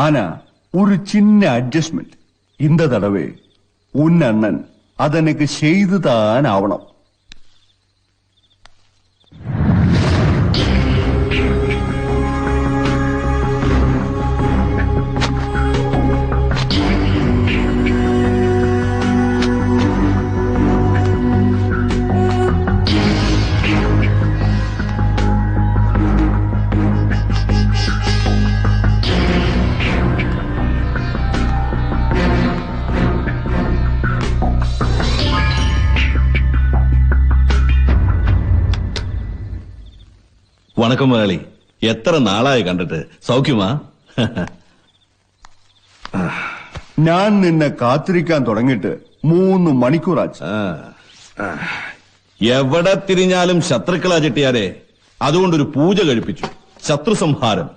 ஆனா ஒரு சின்ன அட்ஜஸ்ட்மெண்ட். இந்த தடவை உன் அண்ணன் அதனுக்கு செய்துதான் ஆவணும். വണക്കം മുതലാളി, എത്ര നാളായി കണ്ടിട്ട്. സൗഖ്യമാ? ഞാൻ നിന്നെ കാത്തിരിക്കാൻ തുടങ്ങിയിട്ട് 3 മണിക്കൂറാச்சு. എവിടെ തിരിഞ്ഞാലും ശത്രുക്കളാ ചെട്ടിയാരെ. അതുകൊണ്ടൊരു പൂജ കഴിപ്പിച്ചു, ശത്രു സംഹാരം.